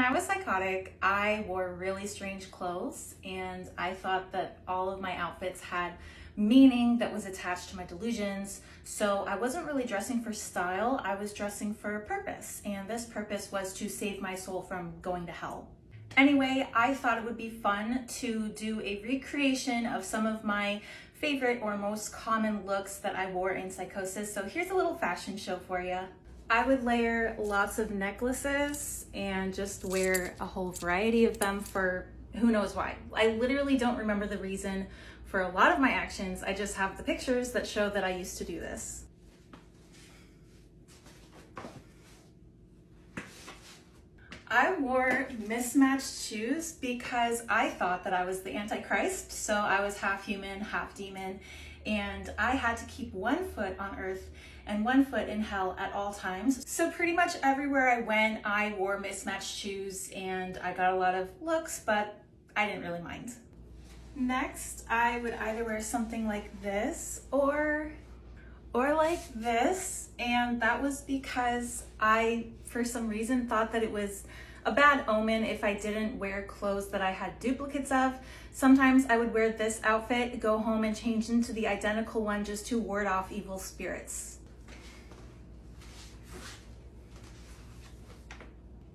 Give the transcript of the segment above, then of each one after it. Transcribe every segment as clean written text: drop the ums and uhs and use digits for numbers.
I was psychotic, I wore really strange clothes, and I thought that all of my outfits had meaning that was attached to my delusions. So I wasn't really dressing for style, I was dressing for purpose, and this purpose was to save my soul from going to hell. Anyway, I thought it would be fun to do a recreation of some of my favorite or most common looks that I wore in Psychosis. So here's a little fashion show for you. I would layer lots of necklaces and just wear a whole variety of them for who knows why. I literally don't remember the reason for a lot of my actions. I just have the pictures that show that I used to do this. I wore mismatched shoes because I thought that I was the Antichrist, so I was half human, half demon, and I had to keep one foot on earth and one foot in hell at all times. So pretty much everywhere I went, I wore mismatched shoes and I got a lot of looks, but I didn't really mind. Next, I would either wear something like this or like this, and that was because I, for some reason, thought that it was a bad omen if I didn't wear clothes that I had duplicates of. Sometimes I would wear this outfit, go home and change into the identical one just to ward off evil spirits.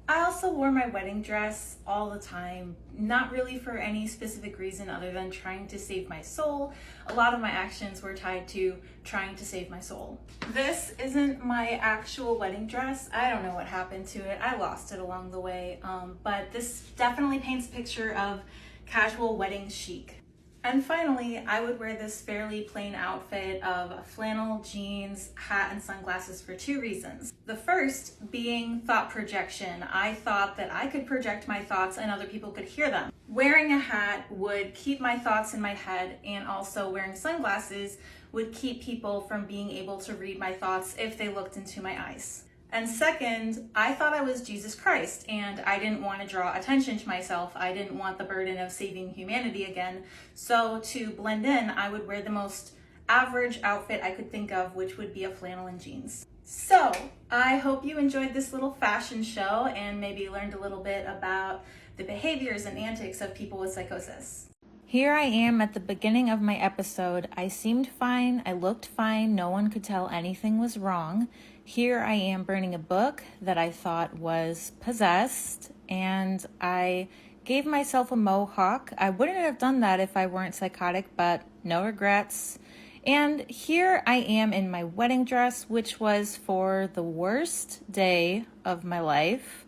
I also wore my wedding dress all the time, not really for any specific reason other than trying to save my soul. A lot of my actions were tied to trying to save my soul. This isn't my actual wedding dress. I don't know what happened to it. I lost it along the way, but this definitely paints a picture of casual wedding chic. And finally, I would wear this fairly plain outfit of flannel, jeans, hat, and sunglasses for two reasons. The first being thought projection. I thought that I could project my thoughts and other people could hear them. Wearing a hat would keep my thoughts in my head, and also wearing sunglasses would keep people from being able to read my thoughts if they looked into my eyes. And second, I thought I was Jesus Christ, and I didn't want to draw attention to myself. I didn't want the burden of saving humanity again. So to blend in, I would wear the most average outfit I could think of, which would be a flannel and jeans. So I hope you enjoyed this little fashion show and maybe learned a little bit about the behaviors and antics of people with psychosis. Here I am at the beginning of my episode. I seemed fine, I looked fine, no one could tell anything was wrong. Here I am burning a book that I thought was possessed, and I gave myself a mohawk. I wouldn't have done that if I weren't psychotic, but no regrets. And here I am in my wedding dress, which was for the worst day of my life.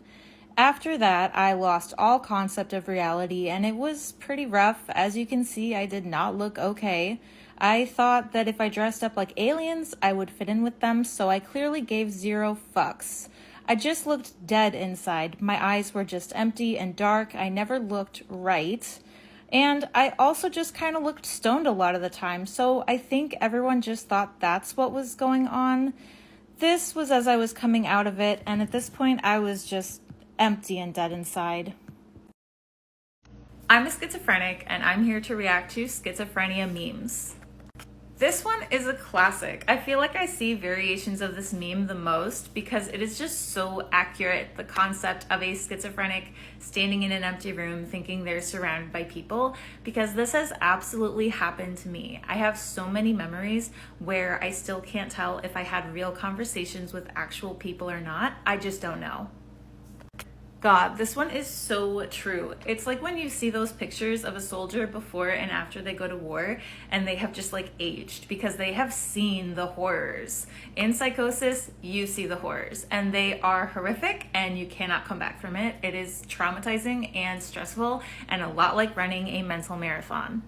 After that, I lost all concept of reality, and it was pretty rough. As you can see, I did not look okay. I thought that if I dressed up like aliens, I would fit in with them, so I clearly gave zero fucks. I just looked dead inside. My eyes were just empty and dark. I never looked right. And I also just kind of looked stoned a lot of the time, so I think everyone just thought that's what was going on. This was as I was coming out of it, and at this point, I was just empty and dead inside. I'm a schizophrenic, and I'm here to react to schizophrenia memes. This one is a classic. I feel like I see variations of this meme the most because it is just so accurate. The concept of a schizophrenic standing in an empty room thinking they're surrounded by people, because this has absolutely happened to me. I have so many memories where I still can't tell if I had real conversations with actual people or not. I just don't know. God, this one is so true. It's like when you see those pictures of a soldier before and after they go to war, and they have just like aged because they have seen the horrors. In Psychosis, you see the horrors, and they are horrific, and you cannot come back from it. It is traumatizing and stressful, and a lot like running a mental marathon.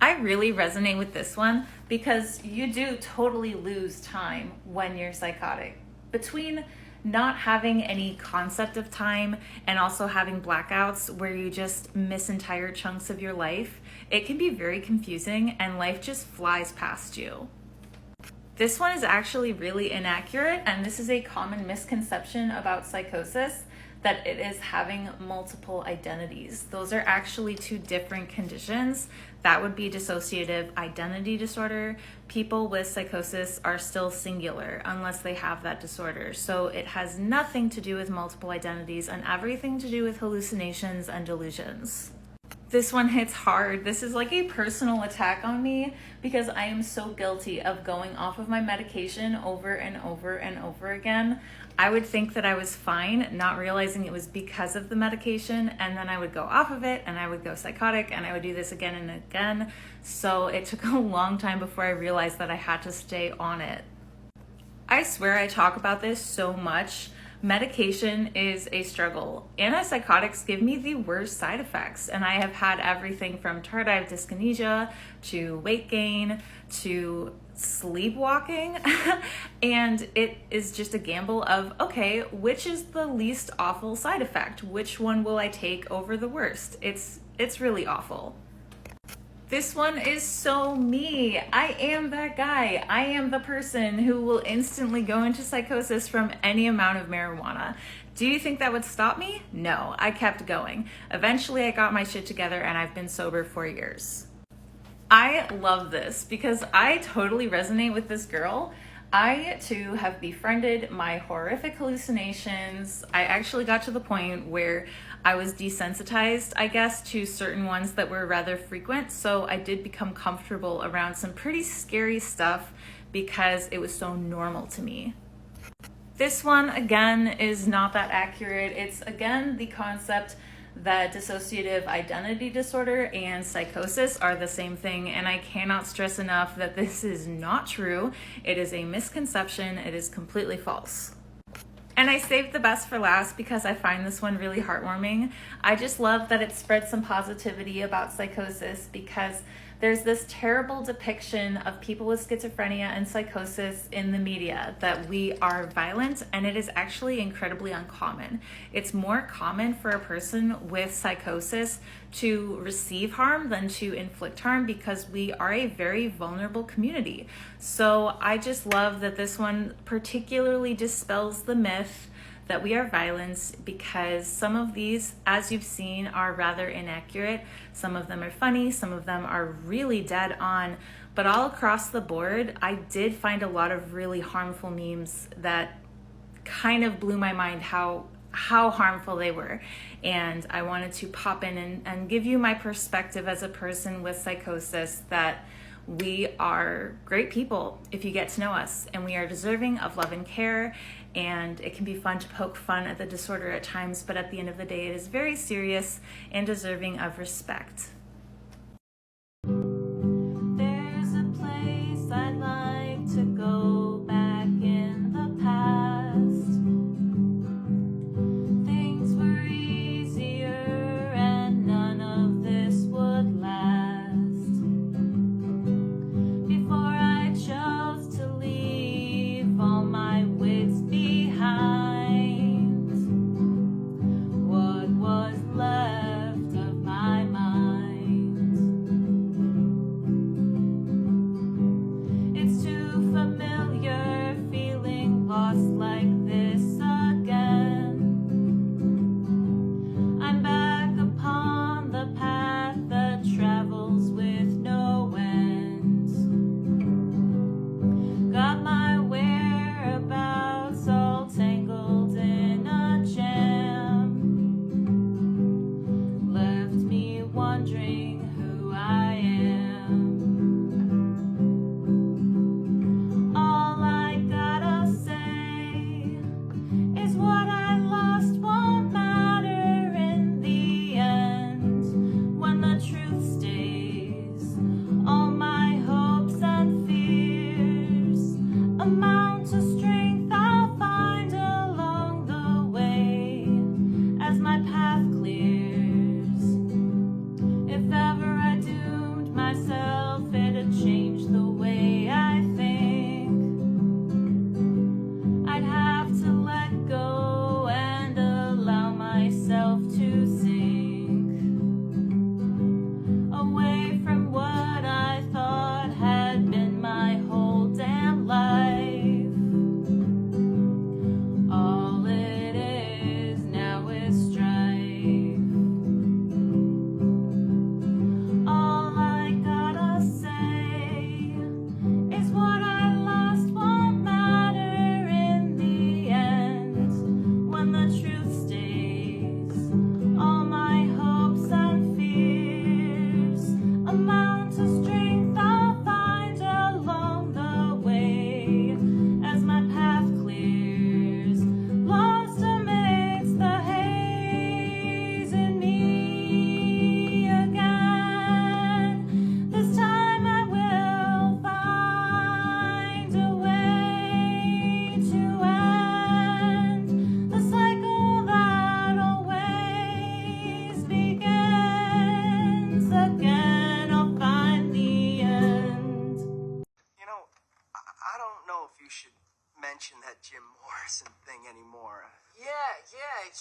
I really resonate with this one because you do totally lose time when you're psychotic. Between not having any concept of time and also having blackouts where you just miss entire chunks of your life, it can be very confusing and life just flies past you. This one is actually really inaccurate, and this is a common misconception about psychosis, that it is having multiple identities. Those are actually two different conditions. That would be dissociative identity disorder. People with psychosis are still singular unless they have that disorder. So it has nothing to do with multiple identities and everything to do with hallucinations and delusions. This one hits hard. This is like a personal attack on me because I am so guilty of going off of my medication over and over and over again. I would think that I was fine, not realizing it was because of the medication, and then I would go off of it and I would go psychotic and I would do this again and again. So it took a long time before I realized that I had to stay on it. I swear I talk about this so much. Medication is a struggle. Antipsychotics give me the worst side effects, and I have had everything from tardive dyskinesia to weight gain to sleepwalking. And it is just a gamble of, okay, which is the least awful side effect? Which one will I take over the worst? It's really awful. This one is so me. I am that guy. I am the person who will instantly go into psychosis from any amount of marijuana. Do you think that would stop me? No, I kept going. Eventually I got my shit together and I've been sober for years. I love this because I totally resonate with this girl. I too have befriended my horrific hallucinations. I actually got to the point where I was desensitized, I guess, to certain ones that were rather frequent. So I did become comfortable around some pretty scary stuff because it was so normal to me. This one, again, is not that accurate. It's, again, the concept that dissociative identity disorder and psychosis are the same thing, and I cannot stress enough that this is not true. It is a misconception. It is completely false. And I saved the best for last because I find this one really heartwarming. I just love that it spreads some positivity about psychosis because there's this terrible depiction of people with schizophrenia and psychosis in the media that we are violent, and it is actually incredibly uncommon. It's more common for a person with psychosis to receive harm than to inflict harm because we are a very vulnerable community. So I just love that this one particularly dispels the myth that we are violent because some of these, as you've seen, are rather inaccurate. Some of them are funny, some of them are really dead on, but all across the board, I did find a lot of really harmful memes that kind of blew my mind how harmful they were. And I wanted to pop in and give you my perspective as a person with psychosis that we are great people if you get to know us, and we are deserving of love and care, and it can be fun to poke fun at the disorder at times, but at the end of the day, it is very serious and deserving of respect. There's a place I'd like to go back in the past. Things were easier and none of this would last. Before I chose to leave all my wits behind, what was left of my mind.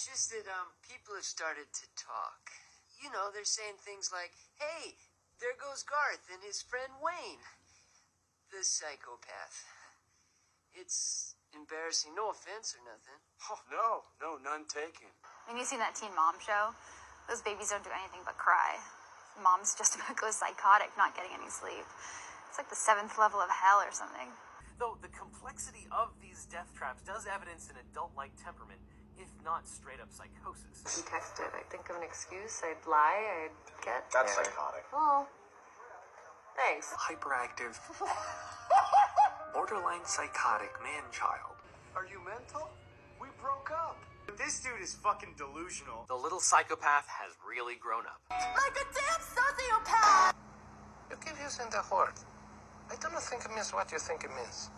just that, people have started to talk. You know, they're saying things like, hey, there goes Garth and his friend Wayne, the psychopath. It's embarrassing. No offense or nothing. Oh, no, none taken. Have you seen that Teen Mom show? Those babies don't do anything but cry. Mom's just about to go psychotic, not getting any sleep. It's like the 7th level of hell or something. Though the complexity of these death traps does evidence an adult-like temperament, if not straight-up psychosis. He texted, I'd think of an excuse, I'd lie, I'd get That's there. psychotic. Oh, thanks. Hyperactive, borderline psychotic man-child. Are you mental? We broke up. This dude is fucking delusional. The little psychopath has really grown up. Like a damn sociopath! You keep using the word. I don't think it means what you think it means.